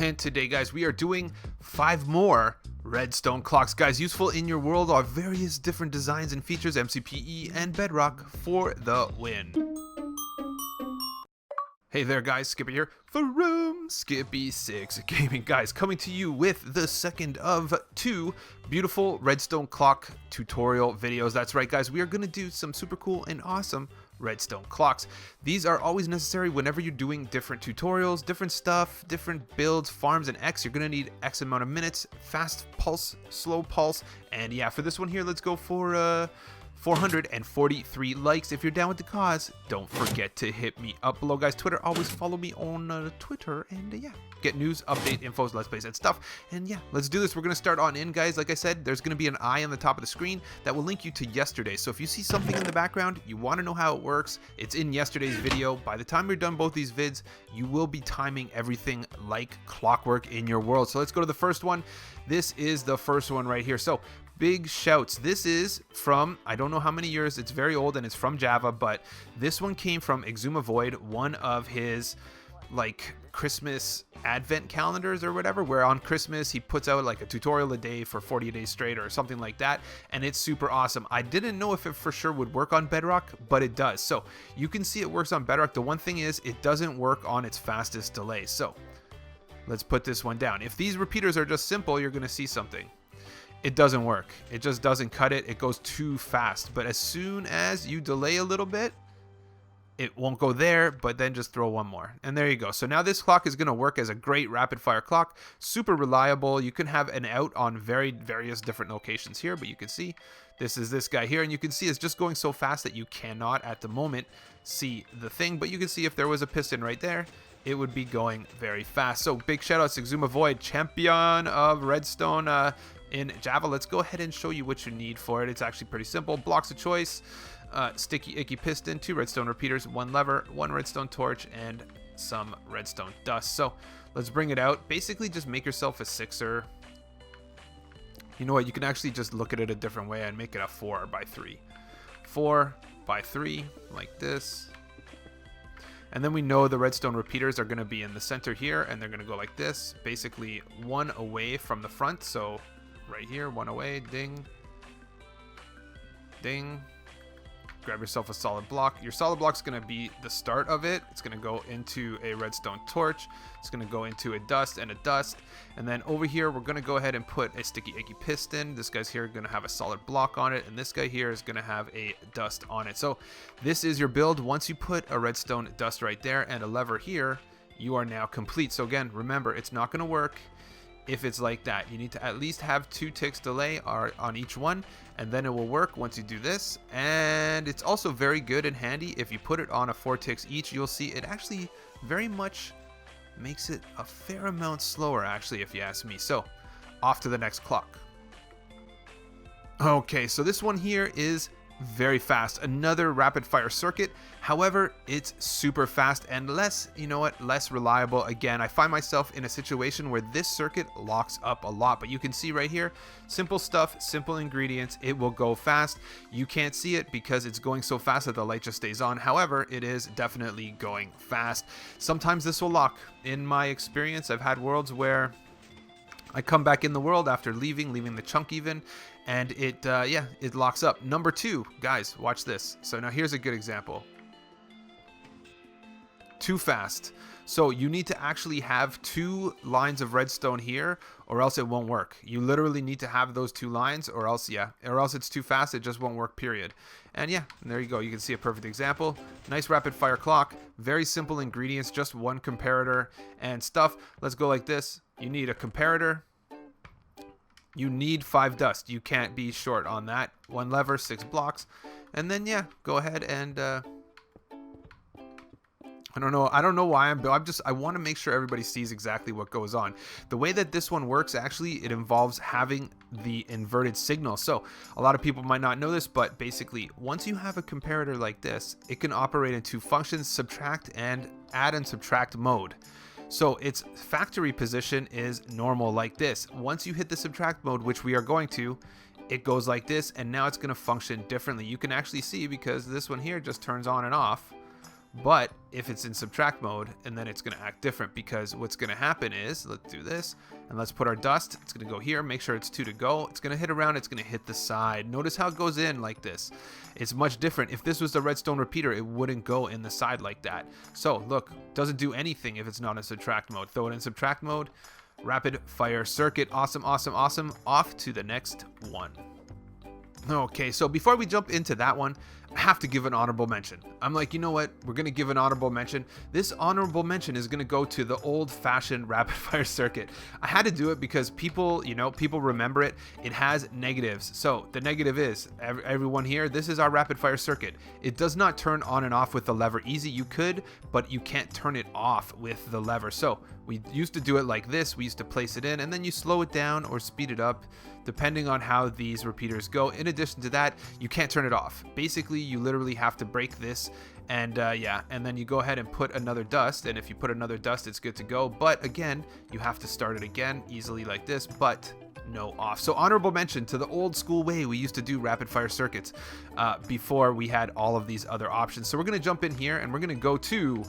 And today, guys, we are doing 5 more Redstone Clocks. Guys, useful in your world are various different designs and features, MCPE and Bedrock for the win. Hey there, guys, Skippy here from Skippy 6 Gaming. Guys, coming to you with the second of 2 beautiful Redstone Clock tutorial videos. That's right, guys, we are going to do some super cool and awesome Redstone Clocks. These are always necessary whenever you're doing different tutorials, different stuff, different builds, farms, and X. You're going to need X amount of minutes, fast pulse, slow pulse, and yeah, for this one here, let's go for 443 likes. If you're down with the cause, don't forget to hit me up below, guys. Twitter, always follow me on Twitter, and yeah, get news, update, infos, let's plays, and stuff. And yeah, let's do this. We're gonna start on in, guys. Like I said, there's gonna be an eye on the top of the screen that will link you to yesterday. So if you see something in the background, you want to know how it works, it's in yesterday's video. By the time you're done both these vids, you will be timing everything like clockwork in your world. So let's go to the first one. This is the first one right here. So big shouts. This is from, I don't know how many years, it's very old and it's from Java, but this one came from Exuma Void, one of his like Christmas advent calendars or whatever, where on Christmas he puts out like a tutorial a day for 40 days straight or something like that, and it's super awesome. I didn't know if it for sure would work on Bedrock, but it does. So you can see it works on Bedrock. The one thing is it doesn't work on its fastest delay. So let's put this one down. If these repeaters are just simple, you're going to see something. It doesn't work. It just doesn't cut it. It goes too fast. But as soon as you delay a little bit, it won't go there, but then just throw one more. And there you go. So now this clock is going to work as a great rapid fire clock. Super reliable. You can have an out on various different locations here, but you can see this is this guy here. And you can see it's just going so fast that you cannot at the moment see the thing. But you can see if there was a piston right there, it would be going very fast. So big shout out to Exuma Void, champion of Redstone in Java. Let's go ahead and show you what you need for it. It's actually pretty simple. Blocks of choice, sticky icky piston, 2 redstone repeaters, 1 lever, 1 redstone torch, and some redstone dust. So let's bring it out. Basically just make yourself a 6er. You know what, you can actually just look at it a different way and make it a 4x3. 4x3 like this. And then we know the redstone repeaters are going to be in the center here, and they're going to go like this, basically 1 away from the front. So right here, 1 away, ding, ding. Grab yourself a solid block. Your solid block is going to be the start of it. It's going to go into a redstone torch. It's going to go into a dust and a dust. And then over here, we're going to go ahead and put a sticky icky piston. This guy's here going to have a solid block on it. And this guy here is going to have a dust on it. So this is your build. Once you put a redstone dust right there and a lever here, you are now complete. So again, remember, it's not going to work if it's like that. You need to at least have 2 ticks delay on each one, and then it will work once you do this. And it's also very good and handy if you put it on a 4 ticks each. You'll see it actually very much makes it a fair amount slower, actually, if you ask me. So off to the next clock. Okay, so this one here is very fast. Another rapid fire circuit. However, it's super fast and less, you know what, less reliable. Again, I find myself in a situation where this circuit locks up a lot, but you can see right here, simple stuff, simple ingredients, it will go fast. You can't see it because it's going so fast that the light just stays on. However, it is definitely going fast. Sometimes this will lock. In my experience, I've had worlds where I come back in the world after leaving the chunk even, and it it locks up. Number 2, guys, watch this. So now here's a good example. Too fast. So you need to actually have 2 lines of redstone here, or else it won't work. You literally need to have those 2 lines, or else it's too fast, it just won't work, period. And yeah, and there you go. You can see a perfect example. Nice rapid fire clock. Very simple ingredients, just 1 comparator and stuff. Let's go like this. You need a comparator. You need 5 dust. You can't be short on that. 1 lever, 6 blocks. And then yeah, go ahead and I don't know why I want to make sure everybody sees exactly what goes on. The way that this one works, actually, it involves having the inverted signal. So a lot of people might not know this, but basically once you have a comparator like this, it can operate in 2 functions, subtract and add and subtract mode. So its factory position is normal like this. Once you hit the subtract mode, which we are going to, it goes like this, and now it's going to function differently. You can actually see because this one here just turns on and off. But if it's in subtract mode, and then it's going to act different, because what's going to happen is, let's do this, and let's put our dust. It's going to go here, make sure it's 2 to go. It's going to hit around, it's going to hit the side. Notice how it goes in like this. It's much different. If this was the redstone repeater, it wouldn't go in the side like that. So look, doesn't do anything if it's not in subtract mode. Throw it in subtract mode, rapid fire circuit. Awesome, awesome, awesome. Off to the next one. Okay, so before we jump into that one, I have to give an honorable mention. I'm like, you know what? We're going to give an honorable mention. This honorable mention is going to go to the old-fashioned rapid fire circuit. I had to do it because people, people remember it. It has negatives. So the negative is, everyone here, this is our rapid fire circuit. It does not turn on and off with the lever easy. You could, but you can't turn it off with the lever. So we used to do it like this. We used to place it in, and then you slow it down or speed it up, depending on how these repeaters go. In addition to that, you can't turn it off. Basically, you literally have to break this, and yeah, and then you go ahead and put another dust, and if you put another dust, it's good to go. But again, you have to start it again easily like this, but no off. So honorable mention to the old school way we used to do rapid fire circuits before we had all of these other options. So we're going to jump in here, and we're going to go to,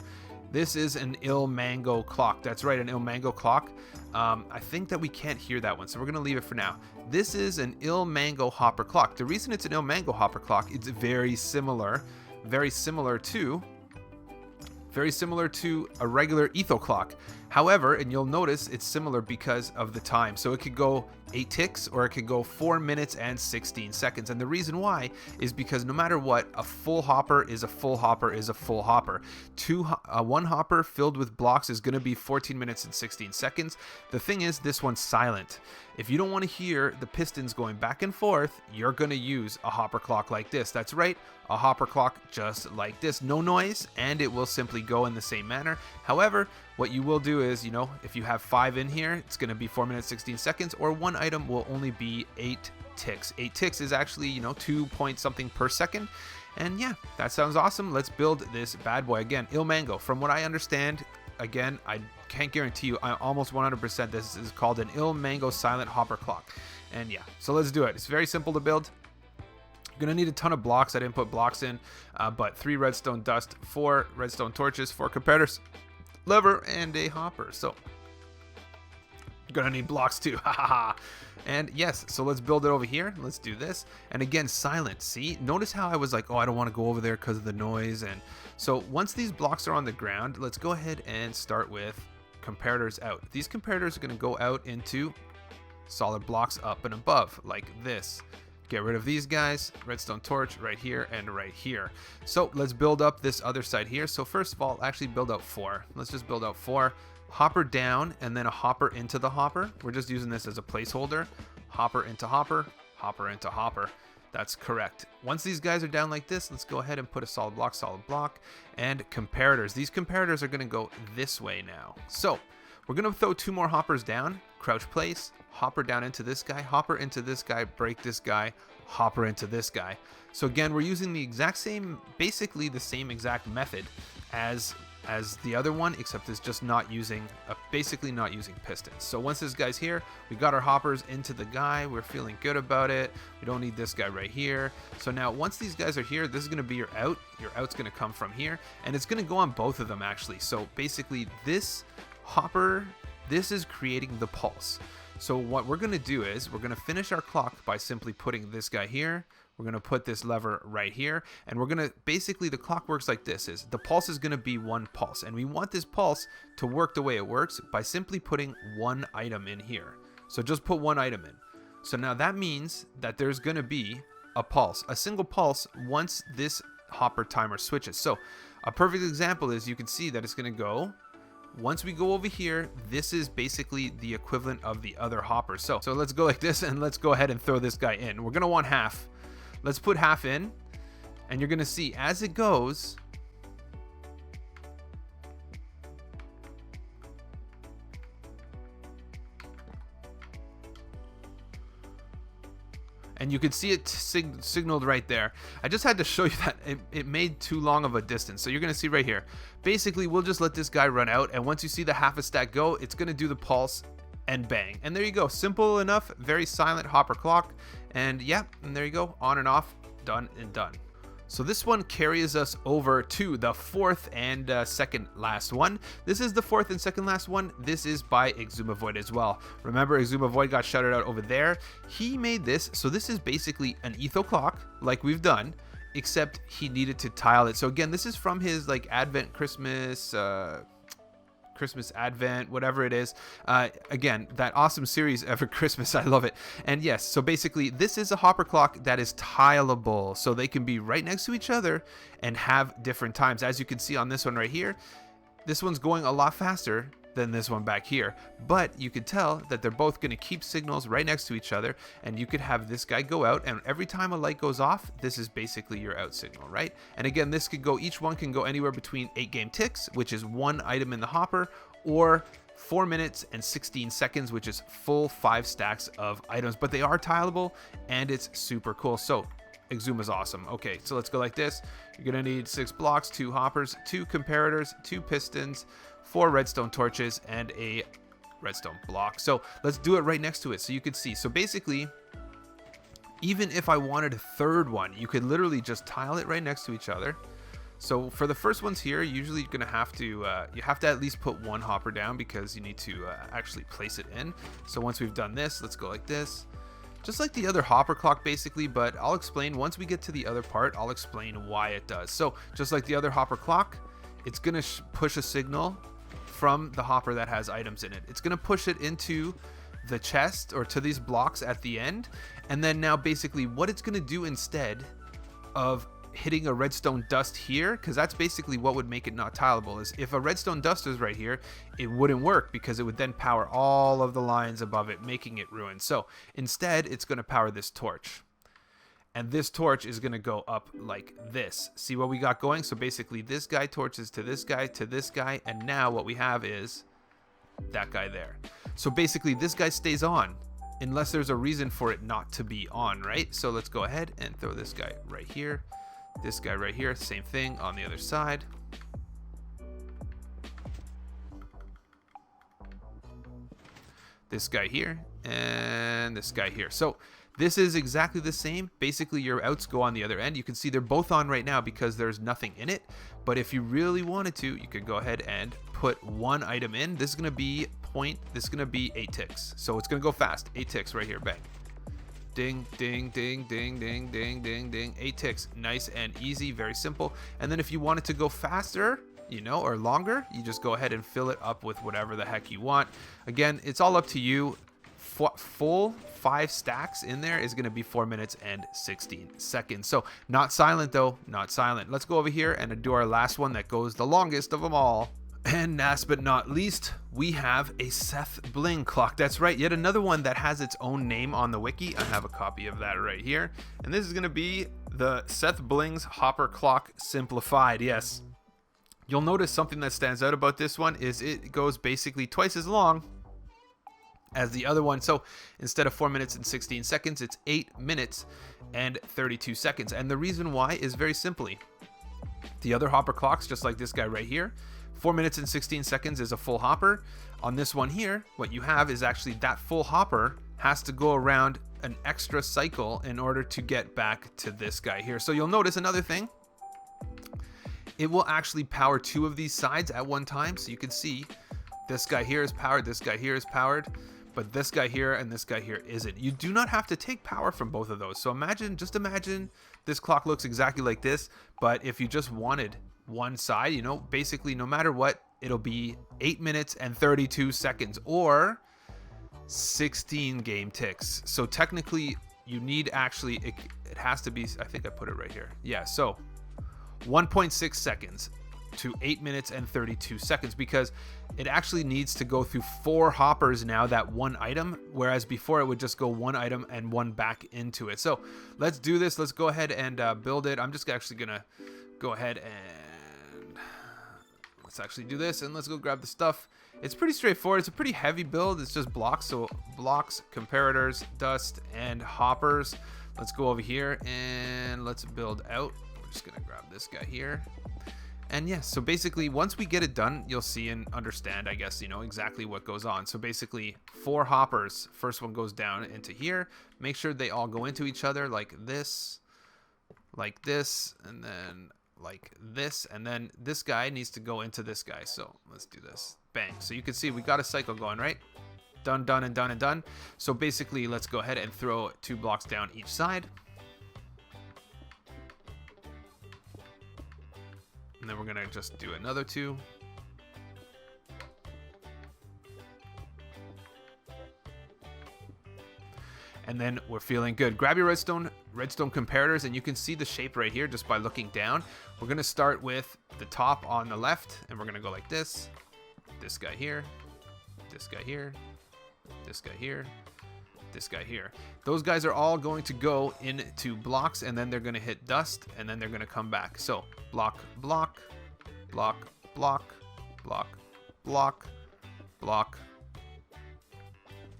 this is an Ilmango clock. That's right, an Ilmango clock. I think that we can't hear that one, so we're going to leave it for now. This is an Ilmango hopper clock. The reason it's an Ilmango hopper clock, it's very similar to a regular etho clock. However, and you'll notice it's similar because of the time. So it could go 8 ticks or it could go 4 minutes and 16 seconds. And the reason why is because no matter what, a full hopper is a full hopper is a full hopper. One hopper filled with blocks is going to be 14 minutes and 16 seconds. The thing is, this one's silent. If you don't want to hear the pistons going back and forth, you're going to use a hopper clock like this. That's right, a hopper clock just like this. No noise, and it will simply go in the same manner. However, what you will do is, if you have 5 in here, it's going to be 4 minutes, 16 seconds, or one item will only be 8 ticks. 8 ticks is actually, 2 point something per second. And yeah, that sounds awesome. Let's build this bad boy. Again, Ilmango. From what I understand, again, I can't guarantee you, I'm almost 100% this is called an Ilmango silent hopper clock. And yeah, so let's do it. It's very simple to build. You're going to need a ton of blocks. I didn't put blocks in, but 3 redstone dust, 4 redstone torches, 4 comparators, lever, and a hopper. So you're gonna need blocks too. And yes, so let's build it over here. Let's do this. And again, silent. See, notice how I was like, oh, I don't want to go over there because of the noise. And so once these blocks are on the ground, let's go ahead and start with comparators out. These comparators are going to go out into solid blocks up and above like this. Get rid of these guys, redstone torch right here and right here. So let's build up this other side here. So first of all, actually build out 4. Let's just build out 4. Hopper down and then a hopper into the hopper. We're just using this as a placeholder. Hopper into hopper, hopper into hopper. That's correct. Once these guys are down like this, let's go ahead and put a solid block, and comparators. These comparators are going to go this way now. So we're going to throw 2 more hoppers down, crouch place, hopper down into this guy, hopper into this guy, break this guy, hopper into this guy. So again, we're using the exact same, basically the same exact method as the other one, except it's just not using, basically not using pistons. So once this guy's here, we got our hoppers into the guy. We're feeling good about it. We don't need this guy right here. So now once these guys are here, this is going to be your out. Your out's going to come from here, and it's going to go on both of them actually. So basically this hopper, this is creating the pulse. So what we're going to do is we're going to finish our clock by simply putting this guy here. We're going to put this lever right here, and we're going to, basically the clock works like this, is the pulse is going to be 1 pulse, and we want this pulse to work the way it works by simply putting 1 item in here. So just put 1 item in. So now that means that there's going to be a pulse, a single pulse, once this hopper timer switches. So a perfect example is you can see that it's going to go, once we go over here, this is basically the equivalent of the other hopper. So let's go like this, and let's go ahead and throw this guy in. We're going to want half. Let's put half in, and you're going to see as it goes, and you can see it signaled right there. I just had to show you that it made too long of a distance. So you're going to see right here. Basically, we'll just let this guy run out, and once you see the half a stack go, it's going to do the pulse and bang. And there you go. Simple enough, very silent hopper clock. And yeah, and there you go. On and off, done and done. So this one carries us over to the fourth and second last one. This is the fourth and second last one. This is by Exuma Void as well. Remember, Exuma Void got shouted out over there. He made this, so this is basically an etho clock, like we've done, except he needed to tile it. So again, this is from his like Advent, Christmas Advent, whatever it is. Again, that awesome series every Christmas. I love it. And yes, so basically this is a hopper clock that is tileable. So they can be right next to each other and have different times. As you can see on this one right here, this one's going a lot faster than this one back here, but you could tell that they're both going to keep signals right next to each other, and you could have this guy go out, and every time a light goes off, this is basically your out signal, right? And again, this could go, each one can go anywhere between 8 game ticks, which is 1 item in the hopper, or 4 minutes and 16 seconds, which is full 5 stacks of items. But they are tileable, and it's super cool. So Exuma's awesome. Okay, so let's go like this. You're gonna need 6 blocks, 2 hoppers, 2 comparators, 2 pistons, 4 redstone torches, and a redstone block. So let's do it right next to it so you can see. So basically, even if I wanted a third one, you could literally just tile it right next to each other. So for the first ones here, usually you're gonna have to you have to at least put 1 hopper down because you need to actually place it in. So once we've done this, let's go like this. Just like the other hopper clock basically, but I'll explain once we get to the other part. I'll explain why it does. So just like the other hopper clock, it's gonna push a signal from the hopper that has items in it. It's gonna push it into the chest or to these blocks at the end, and then now basically what it's gonna do instead of hitting a redstone dust here, because that's basically what would make it not tileable, is if a redstone dust is right here, it wouldn't work because it would then power all of the lines above it, making it ruined. So instead, it's going to power this torch, and this torch is going to go up like this. See what we got going? So basically this guy torches to this guy, and now what we have is that guy there. So basically this guy stays on unless there's a reason for it not to be on, right? So let's go ahead and throw this guy right here. This guy right here, same thing on the other side. This guy here, and this guy here. So this is exactly the same. Basically, your outs go on the other end. You can see they're both on right now because there's nothing in it. But if you really wanted to, you could go ahead and put 1 item in. This is going to be this is going to be 8 ticks. So it's going to go fast. 8 ticks right here, bang. Ding, ding, ding, ding, ding, ding, ding, ding. 8 ticks. Nice and easy, very simple. And then if you want it to go faster, you know, or longer, you just go ahead and fill it up with whatever the heck you want. Again, it's all up to you. Full 5 stacks in there is going to be 4 minutes and 16 seconds. So not silent though, not silent. Let's go over here and do our last one that goes the longest of them all. And last but not least, we have a Seth Bling clock. That's right, yet another one that has its own name on the wiki. I have a copy of that right here. And this is going to be the Seth Bling's Hopper Clock Simplified. Yes. You'll notice something that stands out about this one is it goes basically twice as long as the other one. So instead of 4 minutes and 16 seconds, it's 8 minutes and 32 seconds. And the reason why is very simply, the other hopper clocks, just like this guy right here, 4 minutes and 16 seconds is a full hopper. On this one here, what you have is actually that full hopper has to go around an extra cycle in order to get back to this guy here. So you'll notice another thing. It will actually power 2 of these sides at one time. So you can see this guy here is powered, this guy here is powered, but this guy here and this guy here isn't. You do not have to take power from both of those. So just imagine this clock looks exactly like this, but if you just wanted one side, you know, basically no matter what, it'll be 8 minutes and 32 seconds or 16 game ticks. So technically you need actually, it has to be, I think I put it right here. Yeah, so 1.6 seconds to 8 minutes and 32 seconds because it actually needs to go through 4 hoppers now, that 1 item, whereas before it would just go 1 item and 1 back into it. So let's do this. Let's go ahead and build it. I'm just actually gonna go ahead and let's actually do this, and let's go grab the stuff. It's pretty straightforward. It's a pretty heavy build. It's just blocks. So blocks, comparators, dust, and hoppers. Let's go over here and let's build out. We're just gonna grab this guy here. And yes, so basically once we get it done, you'll see and understand, I guess, you know, exactly what goes on. So basically 4 hoppers. First one goes down into here. Make sure they all go into each other like this. like this, and then like this, and then this guy needs to go into this guy. So let's do this. Bang. So you can see we got a cycle going, right? Done, done, and done, and done. So basically, let's go ahead and throw 2 blocks down each side. And then we're gonna just do another 2. And then we're feeling good. Grab your redstone comparators, and you can see the shape right here just by looking down. We're gonna start with the top on the left, and we're gonna go like this. This guy here, this guy here, this guy here, this guy here. Those guys are all going to go into blocks, and then they're gonna hit dust, and then they're gonna come back. So block, block, block, block, block, block, block,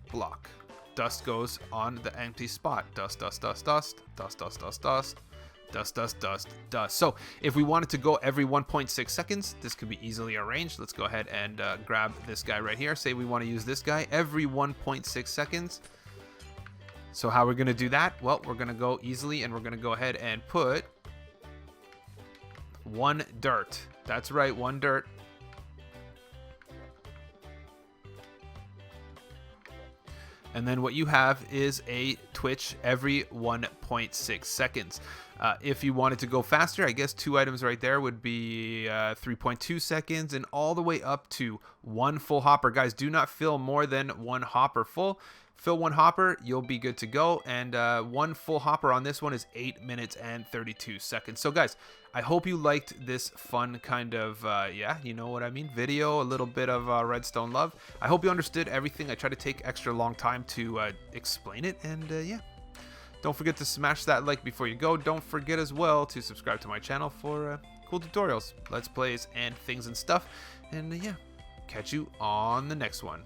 block. Dust goes on the empty spot. Dust, dust, dust, dust, dust, dust, dust, dust, dust, dust, dust, dust. So if we wanted to go every 1.6 seconds, this could be easily arranged. Let's go ahead and grab this guy right here. Say we want to use this guy every 1.6 seconds. So how we're going to do that? Well, we're going to go easily, and we're going to go ahead and put 1 dirt. That's right, 1 dirt. And then what you have is a twitch every 1.6 seconds. If you wanted to go faster, I guess 2 items right there would be 3.2 seconds, and all the way up to 1 full hopper. Guys, do not fill more than 1 hopper full. Fill 1 hopper, you'll be good to go. And 1 full hopper on this one is 8 minutes and 32 seconds. So guys, I hope you liked this fun kind of, yeah, you know what I mean, video, a little bit of redstone love. I hope you understood everything. I try to take extra long time to explain it, and yeah. Don't forget to smash that like before you go. Don't forget as well to subscribe to my channel for cool tutorials, let's plays, and things and stuff. And yeah, catch you on the next one.